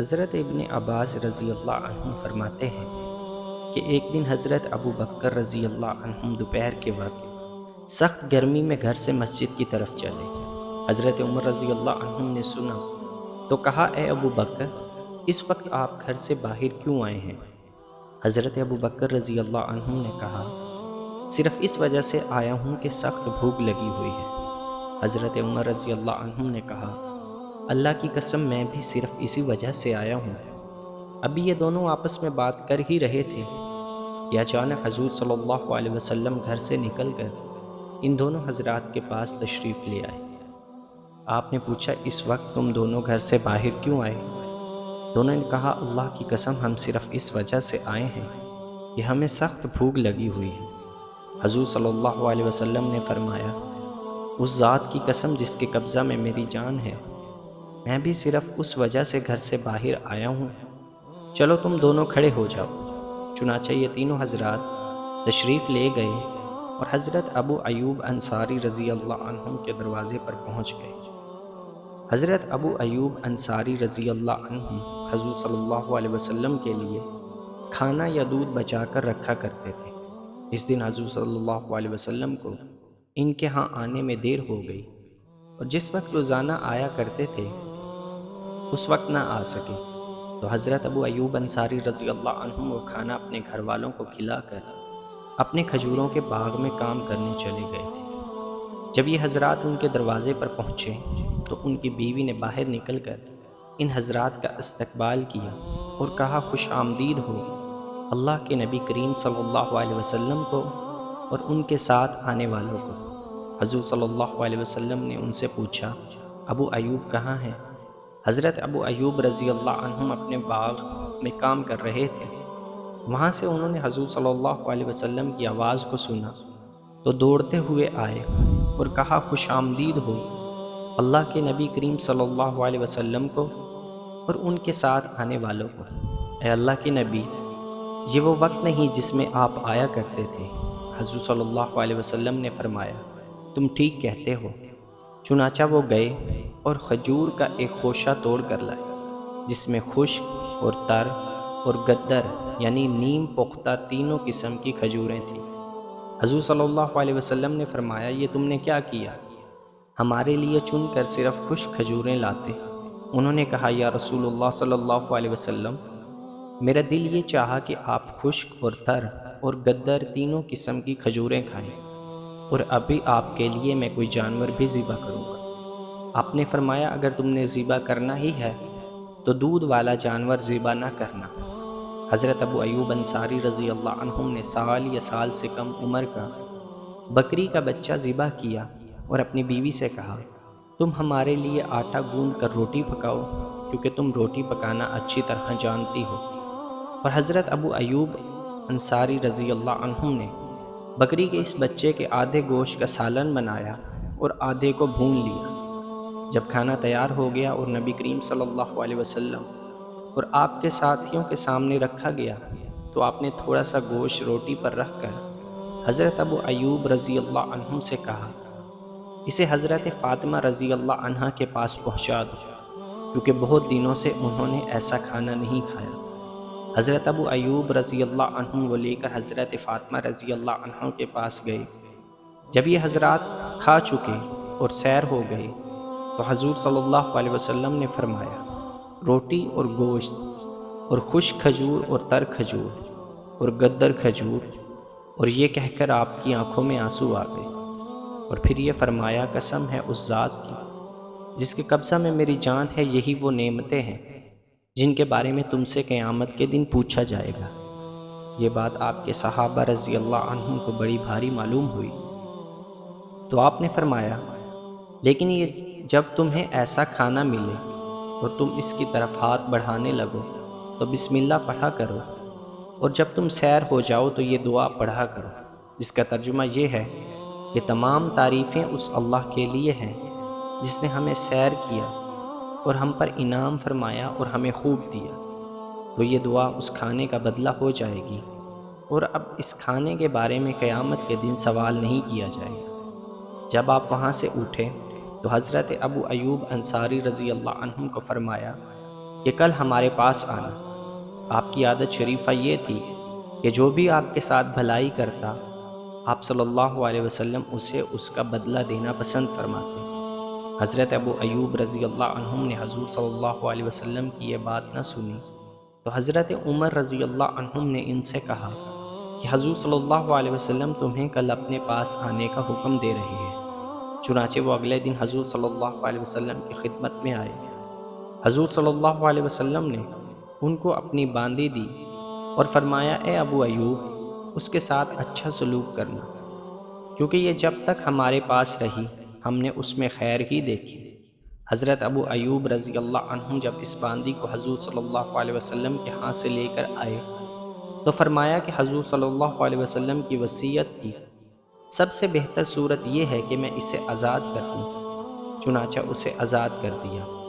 حضرت ابن عباس رضی اللہ عنہ فرماتے ہیں کہ ایک دن حضرت ابو بکر رضی اللہ عنہ دوپہر کے وقت سخت گرمی میں گھر سے مسجد کی طرف چلے۔ حضرت عمر رضی اللہ عنہ نے سنا تو کہا، اے ابو بکر، اس وقت آپ گھر سے باہر کیوں آئے ہیں؟ حضرت ابو بکر رضی اللہ عنہ نے کہا، صرف اس وجہ سے آیا ہوں کہ سخت بھوک لگی ہوئی ہے۔ حضرت عمر رضی اللہ عنہ نے کہا، اللہ کی قسم میں بھی صرف اسی وجہ سے آیا ہوں۔ ابھی یہ دونوں آپس میں بات کر ہی رہے تھے کہ اچانک حضور صلی اللہ علیہ وسلم گھر سے نکل کر ان دونوں حضرات کے پاس تشریف لے آئے۔ آپ نے پوچھا، اس وقت تم دونوں گھر سے باہر کیوں آئے؟ دونوں نے کہا، اللہ کی قسم ہم صرف اس وجہ سے آئے ہیں کہ ہمیں سخت بھوک لگی ہوئی ہے۔ حضور صلی اللہ علیہ وسلم نے فرمایا، اس ذات کی قسم جس کے قبضہ میں میری جان ہے، میں بھی صرف اس وجہ سے گھر سے باہر آیا ہوں۔ چلو تم دونوں کھڑے ہو جاؤ۔ چنانچہ یہ تینوں حضرات تشریف لے گئے اور حضرت ابو ایوب انصاری رضی اللہ عنہ کے دروازے پر پہنچ گئے۔ حضرت ابو ایوب انصاری رضی اللہ عنہ حضور صلی اللہ علیہ وسلم کے لیے کھانا یا دودھ بچا کر رکھا کرتے تھے۔ اس دن حضور صلی اللہ علیہ وسلم کو ان کے ہاں آنے میں دیر ہو گئی اور جس وقت روزانہ آیا کرتے تھے اس وقت نہ آ سکے، تو حضرت ابو ایوب انصاری رضی اللہ عنہ وہ کھانا اپنے گھر والوں کو کھلا کر اپنے کھجوروں کے باغ میں کام کرنے چلے گئے تھے۔ جب یہ حضرات ان کے دروازے پر پہنچے تو ان کی بیوی نے باہر نکل کر ان حضرات کا استقبال کیا اور کہا، خوش آمدید ہو اللہ کے نبی کریم صلی اللہ علیہ وسلم کو اور ان کے ساتھ آنے والوں کو۔ حضور صلی اللہ علیہ وسلم نے ان سے پوچھا، ابو ایوب کہاں ہیں؟ حضرت ابو ایوب رضی اللہ عنہم اپنے باغ میں کام کر رہے تھے۔ وہاں سے انہوں نے حضور صلی اللہ علیہ وسلم کی آواز کو سنا تو دوڑتے ہوئے آئے اور کہا، خوش آمدید ہو اللہ کے نبی کریم صلی اللہ علیہ وسلم کو اور ان کے ساتھ آنے والوں کو۔ اے اللہ کے نبی، یہ وہ وقت نہیں جس میں آپ آیا کرتے تھے۔ حضور صلی اللہ علیہ وسلم نے فرمایا، تم ٹھیک کہتے ہو۔ چنانچہ وہ گئے اور کھجور کا ایک خوشہ توڑ کر لائے جس میں خشک اور تر اور گدر یعنی نیم پختہ تینوں قسم کی کھجوریں تھیں۔ حضور صلی اللہ علیہ وسلم نے فرمایا، یہ تم نے کیا کیا؟ ہمارے لیے چن کر صرف خشک کھجوریں لاتے۔ انہوں نے کہا، یا رسول اللہ صلی اللہ علیہ وسلم، میرا دل یہ چاہا کہ آپ خشک اور تر اور گدر تینوں قسم کی کھجوریں کھائیں، اور ابھی آپ کے لیے میں کوئی جانور بھی ذبح کروں گا۔ آپ نے فرمایا، اگر تم نے ذبح کرنا ہی ہے تو دودھ والا جانور ذبح نہ کرنا۔ حضرت ابو ایوب انصاری رضی اللہ عنہ نے سال یا سال سے کم عمر کا بکری کا بچہ ذبح کیا اور اپنی بیوی سے کہا، تم ہمارے لیے آٹا گوندھ کر روٹی پکاؤ کیونکہ تم روٹی پکانا اچھی طرح جانتی ہو۔ اور حضرت ابو ایوب انصاری رضی اللہ عنہ نے بکری کے اس بچے کے آدھے گوشت کا سالن بنایا اور آدھے کو بھون لیا۔ جب کھانا تیار ہو گیا اور نبی کریم صلی اللہ علیہ وسلم اور آپ کے ساتھیوں کے سامنے رکھا گیا تو آپ نے تھوڑا سا گوشت روٹی پر رکھ کر حضرت ابو ایوب رضی اللہ عنہ سے کہا، اسے حضرت فاطمہ رضی اللہ عنہا کے پاس پہنچا دو کیونکہ بہت دنوں سے انہوں نے ایسا کھانا نہیں کھایا۔ حضرت ابو ایوب رضی اللہ عنہ وہ لے کر حضرت فاطمہ رضی اللہ عنہ کے پاس گئے۔ جب یہ حضرات کھا چکے اور سیر ہو گئے تو حضور صلی اللہ علیہ وسلم نے فرمایا، روٹی اور گوشت اور خشک کھجور اور تر کھجور اور گدر کھجور، اور یہ کہہ کر آپ کی آنکھوں میں آنسو آ گئے، اور پھر یہ فرمایا، قسم ہے اس ذات کی جس کے قبضہ میں میری جان ہے، یہی وہ نعمتیں ہیں جن کے بارے میں تم سے قیامت کے دن پوچھا جائے گا۔ یہ بات آپ کے صحابہ رضی اللہ عنہم کو بڑی بھاری معلوم ہوئی تو آپ نے فرمایا، لیکن یہ جب تمہیں ایسا کھانا ملے اور تم اس کی طرف ہاتھ بڑھانے لگو تو بسم اللہ پڑھا کرو، اور جب تم سیر ہو جاؤ تو یہ دعا پڑھا کرو، جس کا ترجمہ یہ ہے کہ تمام تعریفیں اس اللہ کے لیے ہیں جس نے ہمیں سیر کیا اور ہم پر انعام فرمایا اور ہمیں خوب دیا۔ تو یہ دعا اس کھانے کا بدلہ ہو جائے گی، اور اب اس کھانے کے بارے میں قیامت کے دن سوال نہیں کیا جائے گا۔ جب آپ وہاں سے اٹھے تو حضرت ابو ایوب انصاری رضی اللہ عنہ کو فرمایا، کہ کل ہمارے پاس آنا۔ آپ کی عادت شریفہ یہ تھی کہ جو بھی آپ کے ساتھ بھلائی کرتا، آپ صلی اللہ علیہ وسلم اسے اس کا بدلہ دینا پسند فرماتے۔ حضرت ابو ایوب رضی اللہ عنہم نے حضور صلی اللہ علیہ وسلم کی یہ بات نہ سنی تو حضرت عمر رضی اللہ عنہم نے ان سے کہا کہ حضور صلی اللہ علیہ وسلم تمہیں کل اپنے پاس آنے کا حکم دے رہے ہیں۔ چنانچہ وہ اگلے دن حضور صلی اللہ علیہ وسلم کی خدمت میں آئے۔ حضور صلی اللہ علیہ وسلم نے ان کو اپنی باندی دی اور فرمایا، اے ابو ایوب، اس کے ساتھ اچھا سلوک کرنا، کیونکہ یہ جب تک ہمارے پاس رہی ہم نے اس میں خیر ہی دیکھی۔ حضرت ابو ایوب رضی اللہ عنہ جب اس باندی کو حضور صلی اللہ علیہ وسلم کے ہاں سے لے کر آئے تو فرمایا کہ حضور صلی اللہ علیہ وسلم کی وصیت کی سب سے بہتر صورت یہ ہے کہ میں اسے آزاد کر دوں۔ چنانچہ اسے آزاد کر دیا۔